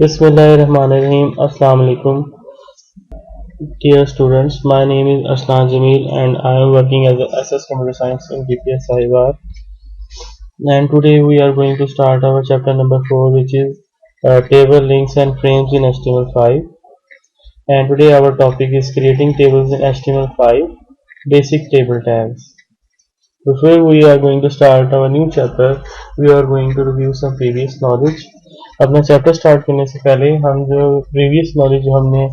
Bismillahirrahmanirrahim. Assalamu alaikum. Dear students, my name is Aslan Jamil and I am working as a SS Computer Science in DPS Sahiwal. And today we are going to start our chapter number 4, which is table links and frames in HTML5. And today our topic is creating tables in HTML5, basic table tags. Before we are going to start our new chapter, we are going to review some previous knowledge. अपना chapter start करने से पहले हम जो previous knowledge जो हमने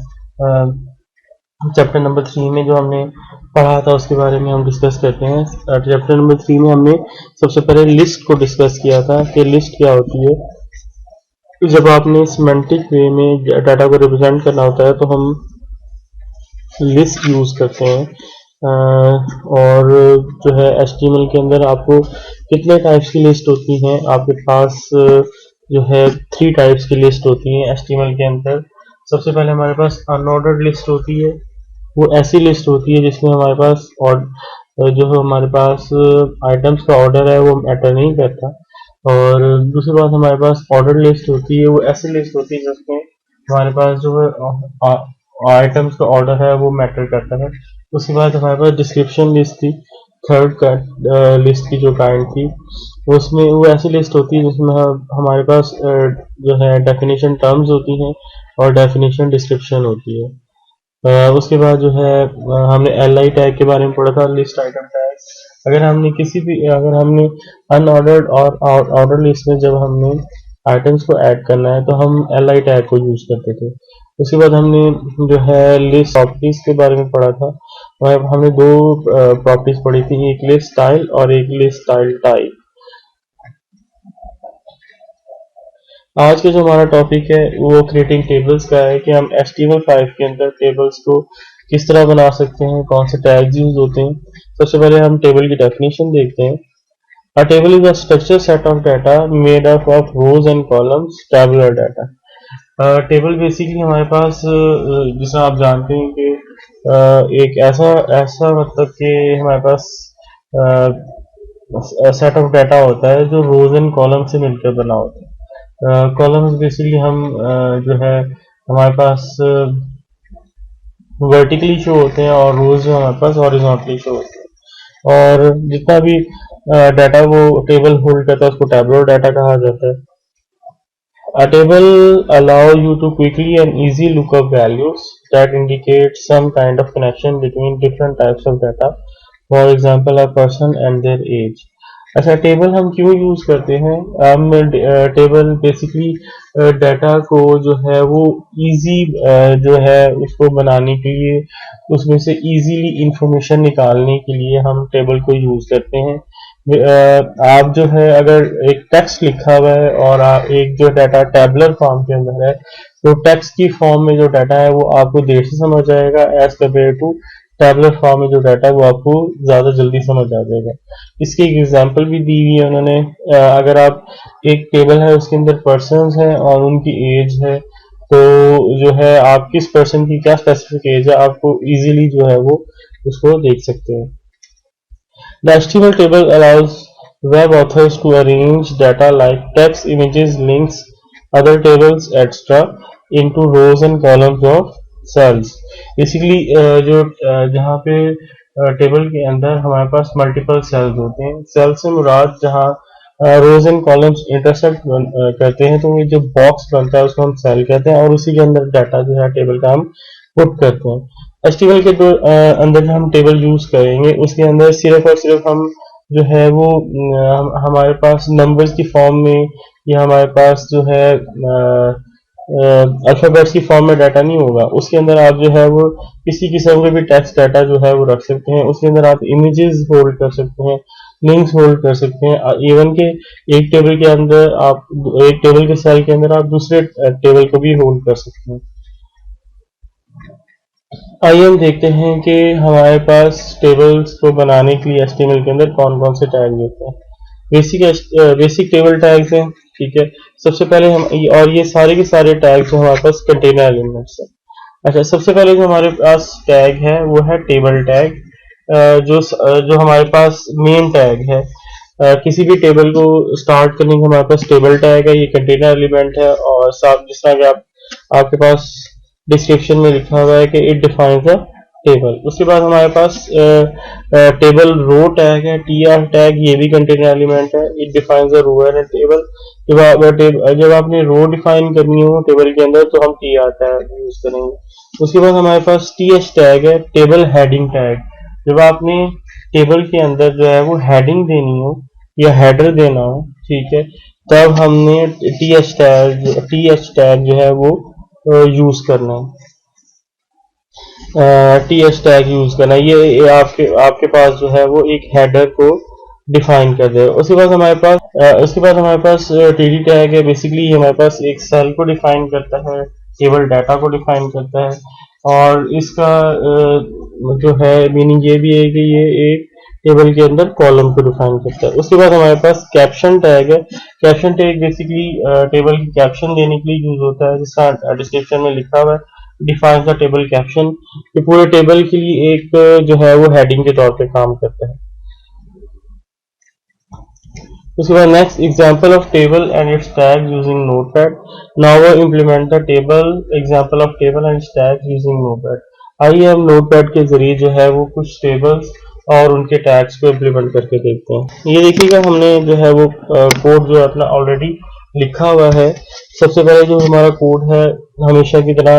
chapter number 3 में जो हमने पढ़ा था उसके बारे में हम डिस्कस करते हैं। चैप्टर नंबर 3 में हमने सबसे पहले लिस्ट को डिस्कस किया था कि लिस्ट क्या होती है। जब आपने सिमेंटिक वे में डाटा को रिप्रेजेंट करना होता है तो हम लिस्ट यूज करते हैं। और जो है HTML के अंदर आपको कितने टाइप्स की लिस्ट होती हैं, आपके पास जो है 3 टाइप्स की लिस्ट होती है HTML के अंदर। सबसे पहले हमारे पास अनऑर्डर्ड लिस्ट होती है। वो ऐसी लिस्ट होती है जिसमें हमारे पास जो हमारे पास आइटम्स का ऑर्डर है वो मैटर नहीं करता। और दूसरी बात हमारे पास ऑर्डर लिस्ट होती है। वो ऐसी लिस्ट होती है जिसमें हमारे पास जो है आइटम्स का ऑर्डर है वो मैटर करता है। उसके बाद हमारे पास डिस्क्रिप्शन लिस्ट थी, थर्ड लिस्ट की जो काइंड थी, उसमें वो ऐसी लिस्ट होती है जिसमें हमारे पास जो है डेफिनेशन टर्म्स होती हैं और डेफिनेशन डिस्क्रिप्शन होती है। उसके बाद जो है हमने LI टैग के बारे में पढ़ा था, लिस्ट आइटम टैग। अगर हमने अनऑर्डर्ड और ऑर्डर लिस्ट में जब हमने आइटम्स को ऐड करना है तो हम LI टैग को यूज करते थे। उसके बाद हमने जो है लिस्ट प्रॉपर्टीज के बारे में पढ़ा था। हमने 2 प्रॉपर्टीज पढ़ी थी, एक लिस्ट स्टाइल और एक लिस्ट स्टाइल टाइप। आज का जो हमारा टॉपिक है वो क्रिएटिंग टेबल्स का है कि हम HTML5 के अंदर टेबल्स को किस तरह बना सकते हैं, कौन से टैग्स यूज होते हैं। सबसे पहले हम टेबल की डेफिनेशन देखते हैं। A table is a structured set of data made up of rows and columns, tabular data. Table basically हमारे पास जिसे आप जानते हैं कि एक ऐसा मतलब कि हमारे पास सेट ऑफ डाटा होता है जो रोज एंड कॉलम से मिलकर बना होता है। कॉलम्स बेसिकली हम जो है हमारे पास वर्टिकली शो होते हैं और रोज हमारे पास हॉरिजॉन्टली शो होते हैं। और जितना भी डाटा वो टेबल होल्ड करता है उसको टैबुलर डाटा कहा जाता है। A table allow you to quickly and easy look up values that indicate some kind of connection between different types of data. For example, a person and their age. अच्छा, table हम क्यों use करते हैं? हम table basically data को जो है वो इजी जो है उसको बनाने के लिए, उसमें से इजीली इंफॉर्मेशन निकालने के लिए हम टेबल को यूज करते हैं। आप जो है अगर एक टेक्स्ट लिखा हुआ है और एक जो डाटा टेबुलर फॉर्म के अंदर है तो टेक्स्ट की फॉर्म में जो डाटा है वो आपको देर से समझ आएगा as compare to tabular form में जो डाटा है वो आपको ज्यादा जल्दी समझ आ जाएगा। इसकी एक एग्जांपल भी दी हुई है उन्होंने। अगर आप एक टेबल है उसके अंदर पर्सन्स हैं और उनकी एज है तो जो है आप किस पर्सन की क्या स्पेसिफिक एज है आपको इजीली जो है वो उसको देख सकते हैं। The HTML table allows web authors to arrange data like text, images, links, other tables, etc. into rows and columns of cells. Basically जो जहाँ पे टेबल के अंदर हमारे पास मल्टीपल सेल्स होते हैं। सेल से मुराद जहाँ रोज एंड कॉलम्स इंटरसेक्ट करते हैं तो ये जो बॉक्स बनता है उसको हम सेल कहते हैं और उसी के अंदर डाटा जो है टेबल का हम पुट करते हैं। HTML के अंदर जो हम टेबल यूज करेंगे उसके अंदर सिर्फ और सिर्फ हम जो है वो हमारे पास नंबर्स की फॉर्म में या हमारे पास जो है अल्फाबेट्स की फॉर्म में डाटा नहीं होगा। उसके अंदर आप जो है वो किसी किस्म के भी टेक्स्ट डाटा जो है वो रख सकते हैं। उसके अंदर आप इमेजेस होल्ड कर सकते हैं, लिंक्स होल्ड कर सकते हैं। इवन के एक टेबल के अंदर आप एक टेबल के सेल के अंदर आप दूसरे टेबल को भी होल्ड कर सकते हैं। आइए हम देखते हैं कि हमारे पास टेबल्स को बनाने के लिए HTML के अंदर कौन कौन से टैग्स होते हैं। बेसिक टेबल टैग्स हैं, ठीक है। सबसे पहले हम और ये सारे के सारे टैग्स हमारे पास कंटेनर एलिमेंट्स हैं। अच्छा, सबसे पहले जो हमारे पास टैग है वो है टेबल टैग, जो हमारे पास मेन टैग है। किसी भी टेबल को स्टार्ट करने के हमारे पास टेबल टैग है, ये कंटेनर एलिमेंट है, और साथ जिस तरह कि आपके पास डिस्क्रिप्शन में लिखा हुआ है कि इट डिफाइंस अ टेबल। उसके बाद हमारे पास टेबल रो टैग है, टीआर टैग, ये भी कंटेनर एलिमेंट है, it defines a row and table. जब आपने रो डिफाइन करनी हो टेबल के अंदर तो हम टीआर टैग यूज करेंगे। उसके बाद हमारे पास टीएच टैग है, टेबल हेडिंग टैग। जब आपने टेबल के अंदर जो है वो हेडिंग देनी हो या हेडर देना हो, ठीक है, तब हमने टीएच टैग जो है वो यूज करना है, टीएच टैग यूज करना। ये आपके पास जो है वो एक हेडर को डिफाइन कर देगा। उसके बाद हमारे पास टीडी टैग है। बेसिकली हमारे पास एक सेल को डिफाइन करता है, टेबल डाटा को डिफाइन करता है, और इसका जो है मीनिंग ये भी है कि ये एक टेबल के अंदर कॉलम को डिफाइन करता है। उसके बाद हमारे पास कैप्शन टैग है। कैप्शन टैग बेसिकली टेबल की कैप्शन देने के लिए यूज होता है, जिसका डिस्क्रिप्शन में लिखा हुआ है डिफाइन द टेबल कैप्शन। ये पूरे टेबल के लिए एक जो है वो हेडिंग के तौर पे काम करता है। उसके बाद next example of table and it's tag using notepad. Now implement the table example of table and it's tag using notepad. आइए हम नोटपैड के जरिए जो है वो कुछ टेबल्स और उनके टैग्स को इम्प्लीमेंट करके देखते हैं। ये देखिएगा हमने जो है वो कोड जो है अपना ऑलरेडी लिखा हुआ है। सबसे पहले जो हमारा कोड है, हमेशा की तरह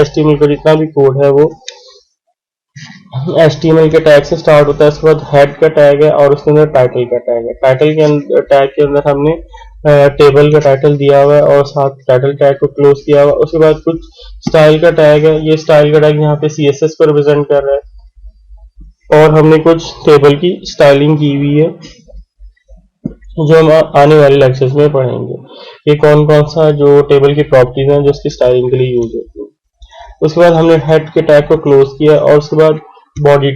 HTML का जितना भी कोड है वो HTML के टैग से स्टार्ट होता है। उसके बाद हेड का टैग है और उसके अंदर टाइटल का टैग है। टाइटल के अंदर टैग के अंदर हमने टेबल का टाइटल दिया हुआ है और साथ टाइटल टैग को क्लोज किया हुआ है। उसके बाद कुछ स्टाइल का टैग है। ये स्टाइल का टैग यहाँ पे CSS को रिप्रेजेंट कर रहा है, और हमने कुछ टेबल की स्टाइलिंग की हुई है जो हम आने वाले लेक्चर्स में पढ़ेंगे। ये कौन कौन सा जो टेबल की प्रॉपर्टीज हैं जो उसकी स्टाइलिंग के लिए यूज होती है। उसके बाद हमने हेड के टैग को क्लोज किया और उसके बाद बॉडी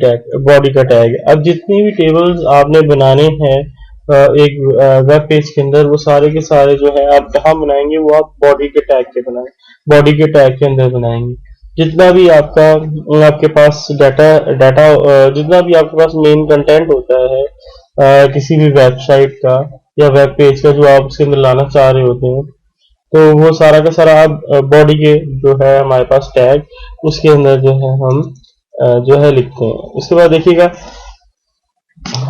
का टैग। अब जितनी भी टेबल्स आपने बनाने हैं एक वेब पेज के अंदर, वो सारे के सारे जो है आप कहाँ बनाएंगे, वो आप बॉडी के टैग के बनाएंगे, बॉडी के टैग के अंदर बनाएंगे। जितना भी आपके पास जितना भी आपके पास मेन कंटेंट होता है किसी भी वेबसाइट का या वेब पेज का जो आप उसके अंदर लाना चाह रहे होते हैं, तो वो सारा का सारा आप बॉडी के जो है हमारे पास टैग उसके अंदर जो है हम जो है लिखते हैं। उसके बाद देखिएगा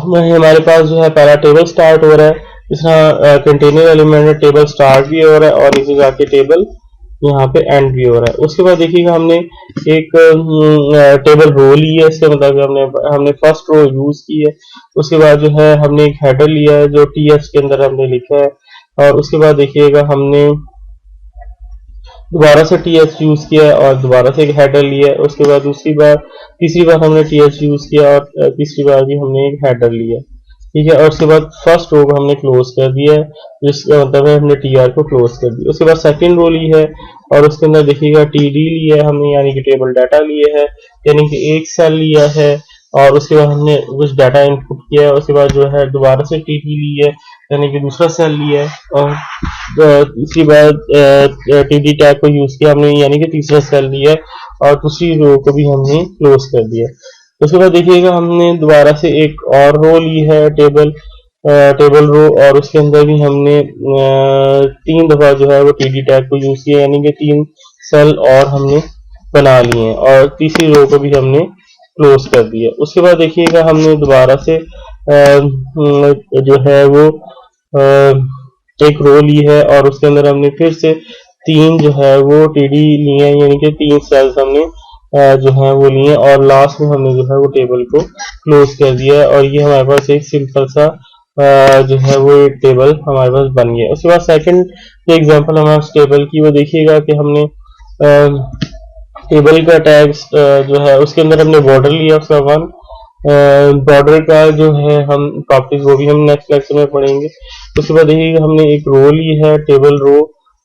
हमारे पास जो है पहला टेबल स्टार्ट हो रहा है, इस तरह कंटेनर एलिमेंट में टेबल स्टार्ट भी हो रहा है और नीचे जाके टेबल यहाँ पे एंड भी हो रहा है। उसके बाद देखिएगा हमने एक टेबल रो ली है, इसका मतलब हमने फर्स्ट रो यूज की है। उसके बाद जो है हमने एक हेडर लिया है जो TH के अंदर हमने लिखा है, और उसके बाद देखिएगा हमने दोबारा से TH यूज किया और दोबारा से एक हेडर लिया। उसके बाद तीसरी बार हमने TH यूज किया और तीसरी बार भी हमने एक हेडर लिया, ठीक है। और उसके बाद फर्स्ट रो को हमने क्लोज कर दिया है, जिसका मतलब है हमने TR को क्लोज कर दिया। उसके बाद सेकंड रो ली है और उसके अंदर देखिएगा TD लिया है हमने, यानी कि टेबल डाटा लिए है, यानी कि एक सेल लिया है, और उसके बाद हमने कुछ डाटा इनपुट किया है। उसके बाद जो है दोबारा से TD ली है, यानी कि दूसरा सेल लिया है, और तीसरी बार TD टैग को यूज किया हमने, यानी कि तीसरा सेल लिया है, और दूसरी रो को भी हमने क्लोज कर दिया। उसके बाद देखिएगा हमने दोबारा से एक और रो ली है टेबल रो, और उसके अंदर भी हमने 3 दफा जो है वो TD टैग को यूज किया, यानी कि 3 सेल और हमने बना लिए हैं, और तीसरी रो को भी हमने क्लोज कर दिया। उसके बाद देखिएगा हमने दोबारा से जो है वो एक रो ली है और उसके अंदर हमने फिर से 3 जो है वो TD लिए हैं, यानी कि 3 सेल्स हमने जो है वो लिए, और लास्ट में हमने जो है वो टेबल को क्लोज कर दिया, और ये हमारे पास एक सिंपल सा जो है वो टेबल हमारे पास बन गया। उसके बाद सेकंड एग्जांपल हमारे टेबल की, वो देखिएगा कि हमने टेबल का टैग जो है उसके अंदर हमने बॉर्डर लिया, उसका 1 बॉर्डर का जो है हम प्रॉपर्टीज वो भी हम नेक्स्ट लेक्चर में पढ़ेंगे। उसके बाद देखिएगा हमने एक रो ली है टेबल रो,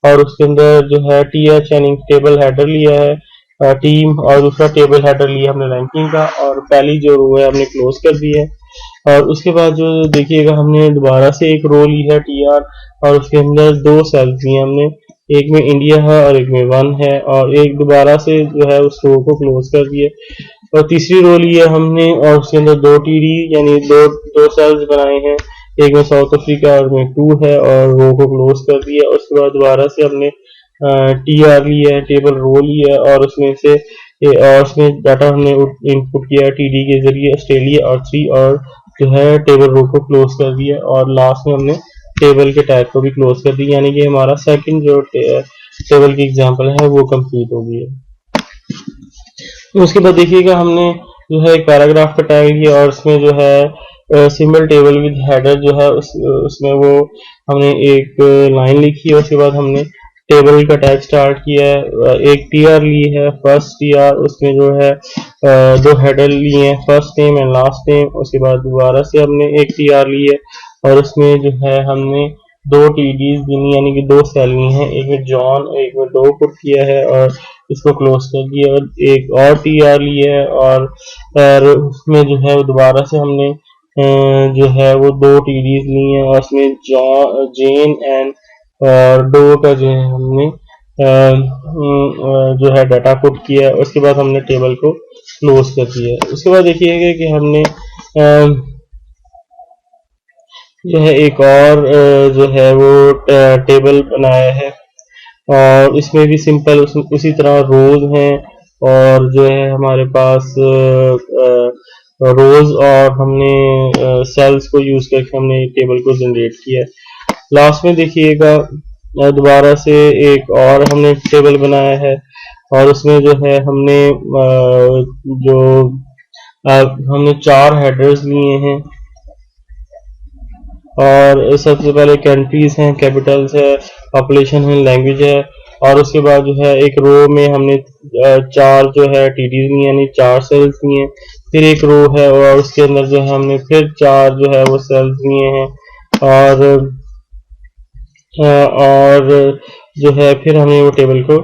और उसके अंदर जो है TH यानी टेबल हेडर लिया है टीम, और दूसरा टेबल हेडर लिया हमने रैंकिंग का, और पहली जो रो है हमने क्लोज कर दी है। और उसके बाद जो देखिएगा हमने दोबारा से एक रो ली है TR, और उसके अंदर 2 सेल्स दिए हमने, एक में इंडिया है और एक में 1 है, और एक दोबारा से जो है उस रो को क्लोज कर दिए। और तीसरी रो ली है हमने और उसके अंदर 2 TD यानी दो सेल्स बनाए हैं, एक में साउथ अफ्रीका और में 2 है और रो को क्लोज कर दिया। उसके बाद दोबारा से हमने TR लिया है, टेबल रो लिया है और उसमें डाटा हमने इनपुट किया TD के जरिए ऑस्ट्रेलिया और 3 और जो है टेबल रो को क्लोज कर दिया और लास्ट में हमने टेबल के टैग को भी क्लोज कर दिया, यानी कि हमारा सेकंड जो टेबल की एग्जांपल है वो कंप्लीट हो गई है। उसके बाद देखिएगा हमने जो है एक पैराग्राफ का टैग लिया और उसमें जो है सिंबल टेबल विद हेडर जो है उसमें वो हमने एक लाइन लिखी है। उसके बाद हमने टेबल का टैग स्टार्ट किया है, एक TR ली है, फर्स्ट TR, उसमें जो है 2 हेडर लिए हैं, first name and last name. उसके बाद दोबारा से हमने एक TR ली है और उसमें जो है हमने 2 TDs गिनी, यानी कि 2 सेल ली हैं, एक में जॉन एक में डो पुट किया है और इसको क्लोज कर दिया और एक और TR लिया है और उसमें जो है दोबारा से हमने जो है वो 2 TDs ली हैं और उसमें जेन एंड और डो का जो है हमने जो है डाटा पुट किया है। उसके बाद हमने टेबल को क्लोज कर दिया है। उसके बाद देखिएगा कि हमने जो है एक और जो है वो टेबल बनाया है और इसमें भी सिंपल उसी तरह रोज हैं और जो है हमारे पास रोज और हमने सेल्स को यूज करके हमने टेबल को जनरेट किया है। लास्ट में देखिएगा दोबारा से एक और हमने टेबल बनाया है और उसमें जो है हमने हमने 4 हेडर्स लिए हैं और सबसे पहले कंट्रीज हैं, कैपिटल्स है, पॉपुलेशन है, लैंग्वेज है और उसके बाद जो है एक रो में हमने 4 जो है TDs लिए, यानी 4 सेल्स लिए। फिर एक रो है और उसके अंदर जो है हमने फिर 4 जो है वो सेल्स लिए हैं और जो है फिर हमने वो टेबल को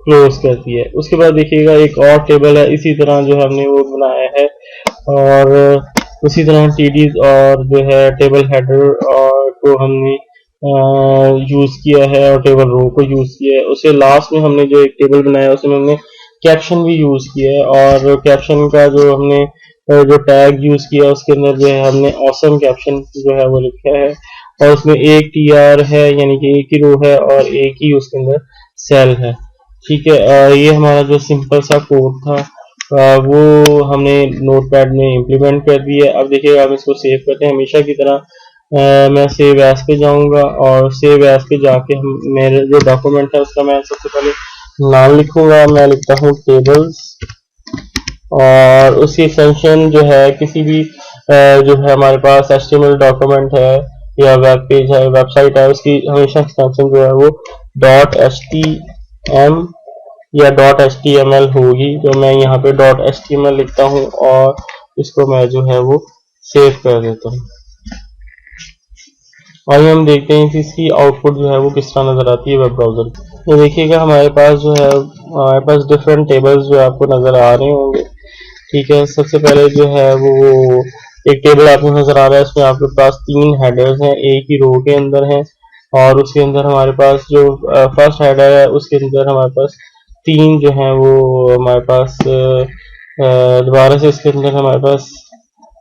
क्लोज कर दिया है। उसके बाद देखिएगा एक और टेबल है, इसी तरह जो हमने वो बनाया है और उसी तरह TDs और जो है टेबल हेडर और को हमने यूज किया है और टेबल रो को यूज किया है। उसके लास्ट में हमने जो एक टेबल बनाया उसमें हमने कैप्शन भी यूज किया है और कैप्शन का जो हमने जो टैग यूज किया उसके अंदर जो है हमने ऑसम कैप्शन जो है वो लिखा है और उसमें एक TR है, यानी कि एक ही रो है और एक ही उसके अंदर सेल है। ठीक है, ये हमारा जो सिंपल सा कोड था वो हमने नोटपैड में इम्प्लीमेंट कर दिया। अब देखिएगा हम इसको सेव करते हैं हमेशा की तरह। मैं सेव एज पे जाऊंगा और सेव एज पे जाके हम मेरे जो डॉक्यूमेंट है उसका मैं सबसे पहले नाम लिखूंगा। मैं लिखता हूँ टेबल्स और उसकी एक्सटेंशन जो है किसी भी जो है हमारे पास HTML डॉक्यूमेंट है या वेब पेज है, वेबसाइट है, उसकी हमेशा एक्सटेंशन जो है वो .htm या .html होगी। तो मैं यहाँ पे .html लिखता हूँ और इसको मैं जो है वो सेव कर देता हूँ और हम देखते हैं कि इसकी आउटपुट जो है वो किस तरह नजर आती है वेब ब्राउजर। तो देखिएगा हमारे पास जो है हमारे पास डिफरेंट टेबल्स जो आपको नजर आ रहे होंगे। ठीक है, सबसे पहले जो है वो एक टेबल आपको नजर आ रहा है, इसमें आपके पास 3 हेडर्स हैं, एक ही रो के अंदर हैं और उसके अंदर हमारे पास जो फर्स्ट हेडर है उसके अंदर हमारे पास 3 जो है वो हमारे पास दोबारा से इसके अंदर हमारे पास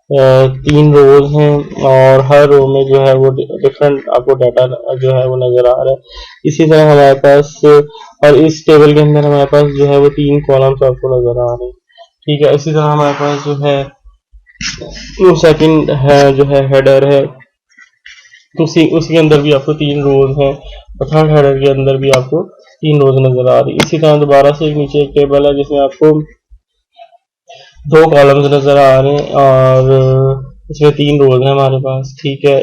3 रोज हैं और हर रो में जो है वो डिफरेंट आपको डाटा जो है वो नजर आ रहा है। इसी तरह हमारे पास और इस टेबल के अंदर हमारे पास जो है वो 3 कॉलम्स आपको नजर आ रहे हैं। ठीक है, इसी तरह हमारे पास जो है सेकंड है जो है हेडर है, उसके अंदर भी आपको 3 रोज हैं और थर्ड हेडर के अंदर भी आपको 3 रोज नजर आ रही है। इसी तरह दोबारा से नीचे एक टेबल है जिसमें आपको 2 कॉलम्स नजर आ रहे हैं और इसमें 3 रोज हैं हमारे पास। ठीक है,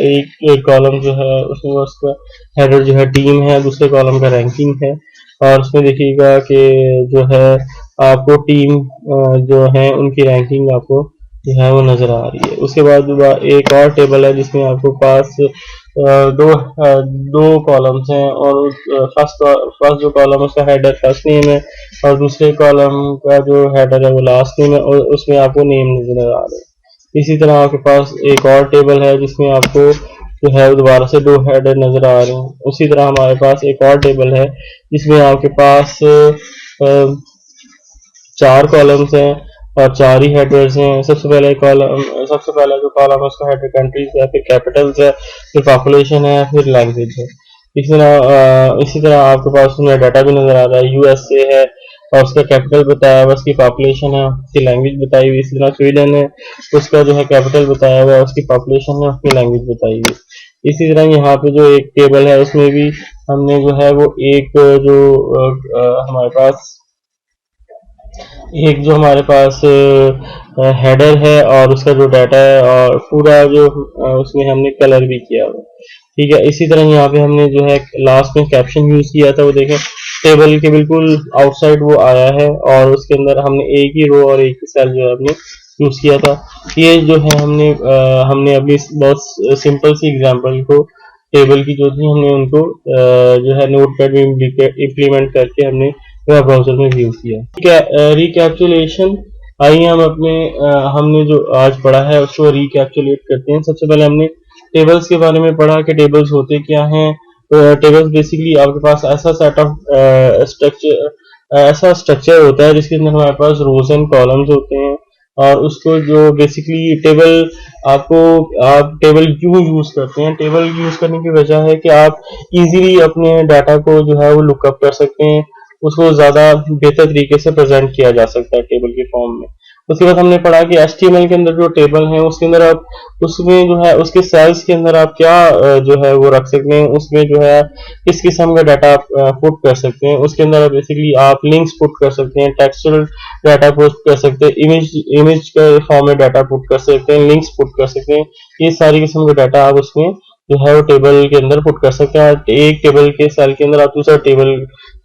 एक कॉलम जो है उसमें उसका हेडर जो है टीम है, दूसरे कॉलम का रैंकिंग है और उसमें देखिएगा कि जो है आपको टीम जो है उनकी रैंकिंग आपको जो है वो नजर आ रही है। उसके बाद एक और टेबल है जिसमें आपको पास दो कॉलम्स हैं और फर्स्ट जो कॉलम उसका हेडर फर्स्ट नेम है और दूसरे कॉलम का जो हेडर है वो लास्ट नेम है और उसमें आपको नेम नजर आ रहे हैं। इसी तरह आपके पास एक और टेबल है जिसमें आपको जो है दोबारा से 2 हेडर नजर आ रहे हैं। उसी तरह हमारे पास एक और टेबल है जिसमें आपके पास 4 कॉलम्स हैं और 4 ही हेडर्स हैं। सबसे पहला जो कॉलम है उसका हेडर कंट्रीज है, फिर कैपिटल्स है, फिर पॉपुलेशन है, फिर लैंग्वेज है। इसी तरह आपके पास उसमें डाटा भी नजर आ रहा है। यूएसए है और उसका कैपिटल बताया हुआ, उसकी पॉपुलेशन है, उसकी लैंग्वेज बताई हुई। इसी तरह स्वीडन है, उसका जो है कैपिटल बताया हुआ है, उसकी पॉपुलेशन है, उसकी लैंग्वेज बताई हुई। इसी तरह यहाँ पे जो एक टेबल है उसमें भी हमने जो है वो हमारे पास हेडर है और उसका जो डाटा है और पूरा जो उसमें हमने कलर भी किया हुआ। ठीक है, इसी तरह यहाँ पे हमने जो है लास्ट में कैप्शन यूज किया था, वो देखें टेबल के बिल्कुल आउटसाइड वो आया है और उसके अंदर हमने एक ही रो और एक ही सेल जो है हमने यूज किया था। ये जो है हमने अपनी बहुत सिंपल सी एग्जांपल को टेबल की जो थी हमने उनको जो है नोटपैड में इम्प्लीमेंट करके हमने वेब ब्राउजर में व्यू किया। ठीक है, रिकैप्चुलेशन। आइए हम हमने जो आज पढ़ा है उसको रिकैप्चुलेट करते हैं। सबसे पहले हमने टेबल्स के बारे में पढ़ा कि टेबल्स होते क्या हैं। टेबल्स बेसिकली आपके पास ऐसा स्ट्रक्चर होता है जिसके अंदर हमारे पास रोज एंड कॉलम्स होते हैं और उसको जो बेसिकली आप टेबल क्यों यूज करते हैं। टेबल यूज करने की वजह है कि आप इजीली अपने डाटा को जो है वो लुकअप कर सकते हैं, उसको ज्यादा बेहतर तरीके से प्रेजेंट किया जा सकता है टेबल के फॉर्म में। उसके बाद हमने पढ़ा कि HTML के अंदर जो टेबल है उसके अंदर आप उसमें जो है उसके सेल्स के अंदर आप क्या जो है वो रख सकते हैं, उसमें जो है किस किस्म का डाटा आप पुट कर सकते हैं। उसके अंदर बेसिकली आप लिंक्स पुट कर सकते हैं, टेक्सचुअल डाटा पुट कर सकते हैं, इमेज के फॉर्म में डाटा पुट कर सकते हैं, लिंक्स पुट कर सकते हैं। ये सारी किस्म के डाटा आप उसमें जो है वो टेबल के अंदर पुट कर सकते हैं और एक टेबल के सेल के अंदर आप दूसरा टेबल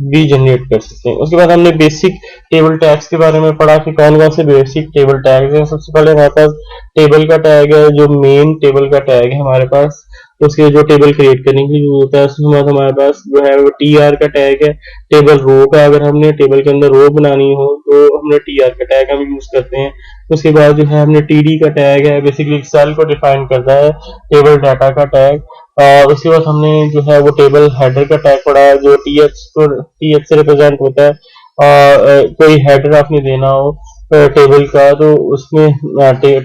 भी जनरेट कर सकते हैं। उसके बाद हमने बेसिक टेबल टैग्स के बारे में पढ़ा कि कौन कौन से बेसिक टेबल टैग्स हैं। सबसे पहले हमारे पास टेबल का टैग है, जो मेन टेबल का टैग है हमारे पास, उसके जो टेबल क्रिएट करने की जरूरत होता है। उसके बाद हमारे पास जो है वो TR का टैग है, टेबल रो का। अगर हमने टेबल के अंदर रो बनानी हो तो हमने TR का टैग हम यूज करते हैं। उसके बाद जो है हमने TD का टैग है, बेसिकली सेल को डिफाइन करता है, टेबल डाटा का टैग। और उसके बाद हमने जो है वो टेबल हेडर का टैग पढ़ा है, जो TH से रिप्रेजेंट होता है। और कोई हेडर आपने देना हो टेबल का तो उसमें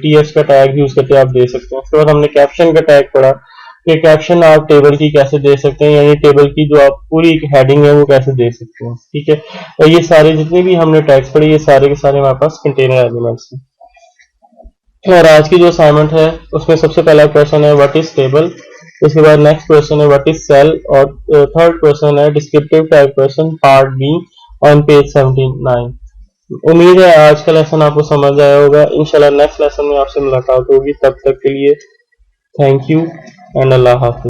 TH का टैग यूज करके आप दे सकते हैं। उसके बाद हमने कैप्शन का टैग पढ़ा कि कैप्शन आप टेबल की कैसे दे सकते हैं, यानी टेबल की जो आप पूरी हेडिंग है वो कैसे दे सकते हैं। ठीक है, और ये सारे जितने भी हमने टैग्स पढ़े ये सारे के सारे हमारे पास कंटेनर एलिमेंट्स हैं। और आज की जो असाइनमेंट है उसमें सबसे पहला क्वेश्चन है व्हाट इज टेबल, उसके बाद नेक्स्ट क्वेश्चन है व्हाट इज सेल और थर्ड क्वेश्चन है descriptive type question part be on page 79। उम्मीद है आज का लेसन आपको समझ आया होगा। इंशाल्लाह नेक्स्ट लेसन में आपसे मुलाकात होगी, तब तक के लिए thank you and Allah Hafiz.